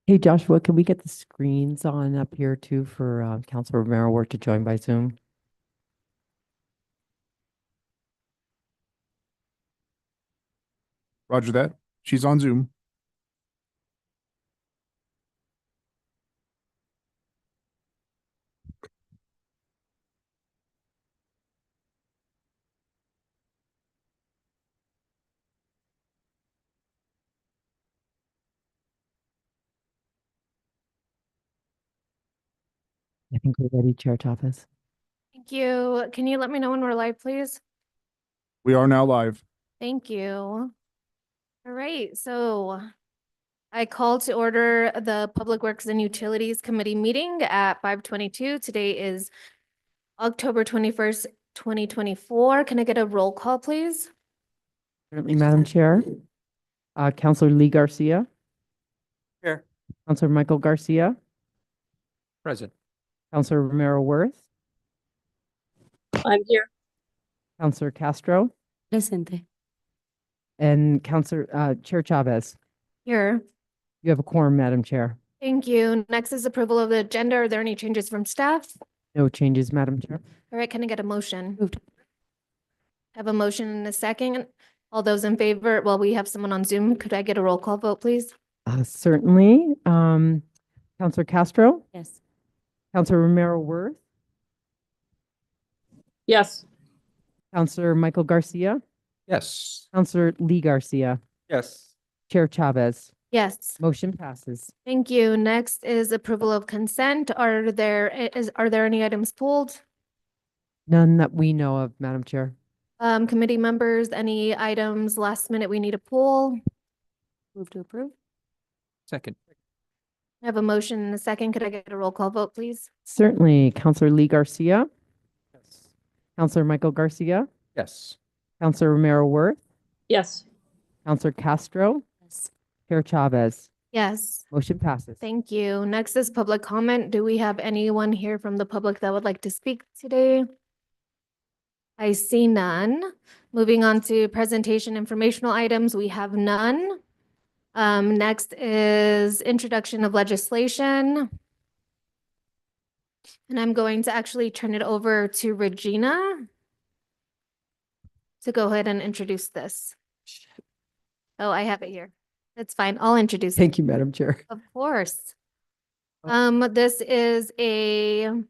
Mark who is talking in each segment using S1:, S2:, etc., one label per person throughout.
S1: Hey Joshua, can we get the screens on up here too for Councilor Romero Ward to join by Zoom?
S2: Roger that. She's on Zoom.
S1: I think we're ready, Chair Chavez.
S3: Thank you. Can you let me know when we're live, please?
S2: We are now live.
S3: Thank you. All right, so I call to order the Public Works and Utilities Committee meeting at 5:22. Today is October 21st, 2024. Can I get a roll call, please?
S1: Certainly, Madam Chair. Councilor Lee Garcia,
S4: Here.
S1: Councilor Michael Garcia,
S4: Present.
S1: Councilor Romero Worth,
S5: I'm here.
S1: Councilor Castro,
S5: Presente.
S1: and Councilor Chair Chavez.
S3: Here.
S1: You have a quorum, Madam Chair.
S3: Thank you. Next is approval of the agenda. Are there any changes from staff?
S1: No changes, Madam Chair.
S3: All right, can I get a motion?
S5: Moved.
S3: Have a motion and a second. All those in favor, well, we have someone on Zoom. Could I get a roll call vote, please?
S1: Certainly. Councilor Castro,
S5: Yes.
S1: Councilor Romero Worth,
S5: Yes.
S1: Councilor Michael Garcia,
S4: Yes.
S1: Councilor Lee Garcia,
S4: Yes.
S1: Chair Chavez.
S3: Yes.
S1: Motion passes.
S3: Thank you. Next is approval of consent. Are there any items pulled?
S1: None that we know of, Madam Chair.
S3: Committee members, any items last minute we need to pull?
S5: Move to approve.
S4: Second.
S3: I have a motion and a second. Could I get a roll call vote, please?
S1: Certainly. Councilor Lee Garcia,
S4: Yes.
S1: Councilor Michael Garcia,
S4: Yes.
S1: Councilor Romero Worth,
S5: Yes.
S1: Councilor Castro,
S5: Yes.
S1: Chair Chavez.
S3: Yes.
S1: Motion passes.
S3: Thank you. Next is public comment. Do we have anyone here from the public that would like to speak today? I see none. Moving on to presentation informational items, we have none. Next is introduction of legislation. And I'm going to actually turn it over to Regina to go ahead and introduce this. Oh, I have it here. That's fine. I'll introduce it.
S1: Thank you, Madam Chair.
S3: Of course. This is a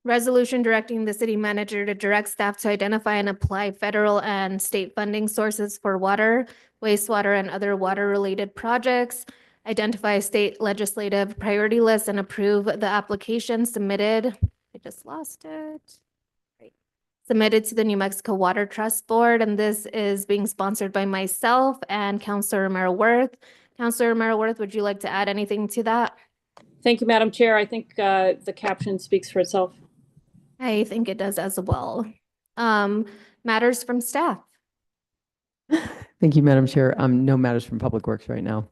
S3: resolution directing the city manager to direct staff to identify and apply federal and state funding sources for water, wastewater, and other water-related projects, identify state legislative priority lists, and approve the application submitted. I just lost it. Right. Submitted to the New Mexico Water Trust Board, and this is being sponsored by myself and Councilor Romero Worth. Councilor Romero Worth, would you like to add anything to that?
S5: Thank you, Madam Chair. I think the caption speaks for itself.
S3: I think it does as well. Matters from staff.
S1: Thank you, Madam Chair. No matters from Public Works right now.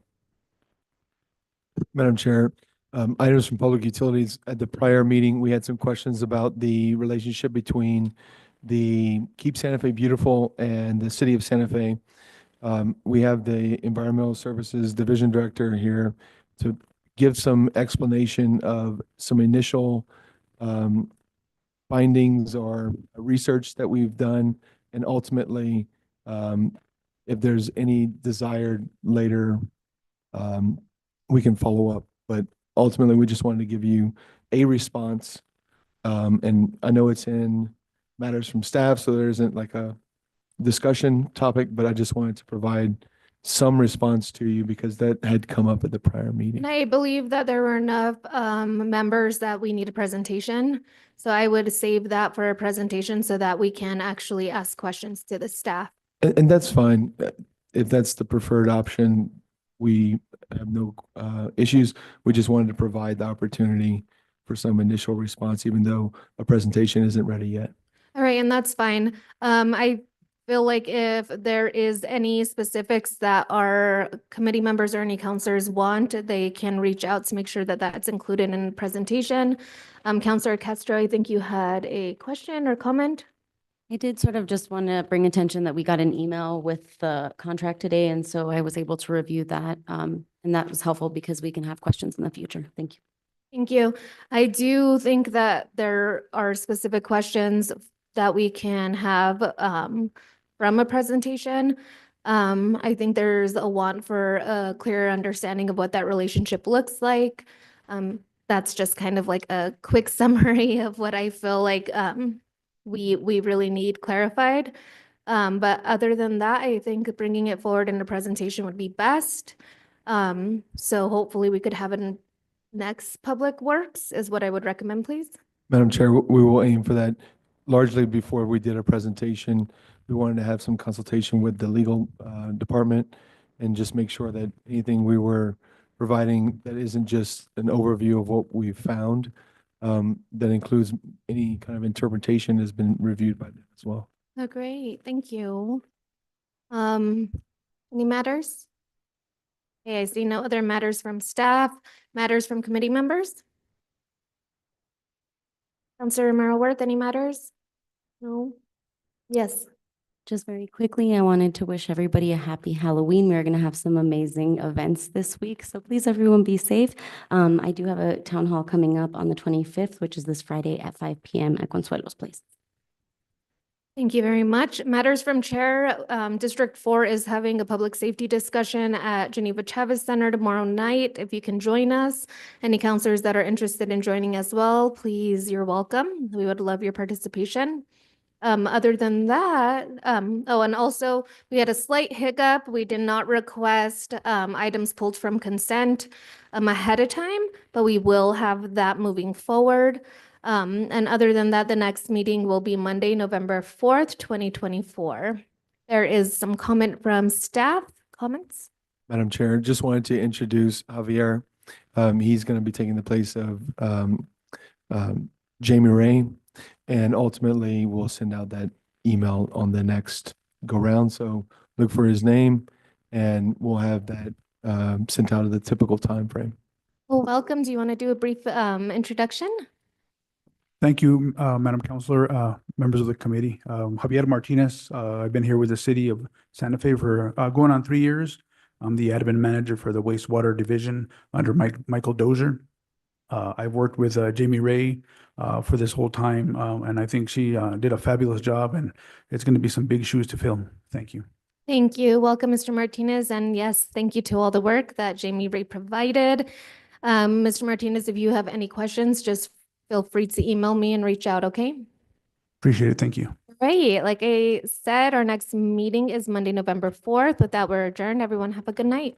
S6: Madam Chair, items from public utilities. At the prior meeting, we had some questions about the relationship between the Keep Santa Fe Beautiful and the City of Santa Fe. We have the Environmental Services Division Director here to give some explanation of some initial findings or research that we've done, and ultimately, if there's any desired later, we can follow up. But ultimately, we just wanted to give you a response. And I know it's in matters from staff, so there isn't like a discussion topic, but I just wanted to provide some response to you because that had come up at the prior meeting.
S3: And I believe that there were enough members that we need a presentation. So I would save that for a presentation so that we can actually ask questions to the staff.
S6: And that's fine. If that's the preferred option, we have no issues. We just wanted to provide the opportunity for some initial response, even though a presentation isn't ready yet.
S3: All right, and that's fine. I feel like if there is any specifics that our committee members or any counselors want, they can reach out to make sure that that's included in the presentation. Councilor Castro, I think you had a question or comment?
S7: I did sort of just want to bring attention that we got an email with the contract today, and so I was able to review that. And that was helpful because we can have questions in the future. Thank you.
S3: Thank you. I do think that there are specific questions that we can have from a presentation. I think there's a want for a clearer understanding of what that relationship looks like. That's just kind of like a quick summary of what I feel like we really need clarified. But other than that, I think bringing it forward in a presentation would be best. So hopefully we could have it in next Public Works is what I would recommend, please.
S6: Madam Chair, we will aim for that. Largely before we did a presentation, we wanted to have some consultation with the legal department and just make sure that anything we were providing that isn't just an overview of what we found, that includes any kind of interpretation has been reviewed by them as well.
S3: Oh, great. Thank you. Any matters? Okay, I see no other matters from staff, matters from committee members? Counselor Romero Worth, any matters? No? Yes.
S7: Just very quickly, I wanted to wish everybody a happy Halloween. We're going to have some amazing events this week, so please everyone be safe. I do have a town hall coming up on the 25th, which is this Friday at 5 p.m. at Consuelo's Place.
S3: Thank you very much. Matters from Chair, District 4 is having a public safety discussion at Geneva Chavez Center tomorrow night. If you can join us, any counselors that are interested in joining as well, please, you're welcome. We would love your participation. Other than that, oh, and also we had a slight hiccup. We did not request items pulled from consent ahead of time, but we will have that moving forward. And other than that, the next meeting will be Monday, November 4th, 2024. There is some comment from staff. Comments?
S6: Madam Chair, just wanted to introduce Javier. He's going to be taking the place of Jamie Ray, and ultimately we'll send out that email on the next go round. So look for his name, and we'll have that sent out at the typical time frame.
S3: Well, welcome. Do you want to do a brief introduction?
S2: Thank you, Madam Counselor, members of the committee. Javier Martinez, I've been here with the city of Santa Fe for going on 3 years. I'm the admin manager for the wastewater division under Michael Dozier. I've worked with Jamie Ray for this whole time, and I think she did a fabulous job, and it's going to be some big shoes to fill. Thank you.
S3: Thank you. Welcome, Mr. Martinez. And yes, thank you to all the work that Jamie Ray provided. Mr. Martinez, if you have any questions, just feel free to email me and reach out, okay?
S2: Appreciate it. Thank you.
S3: Great. Like I said, our next meeting is Monday, November 4th. With that, we're adjourned. Everyone have a good night.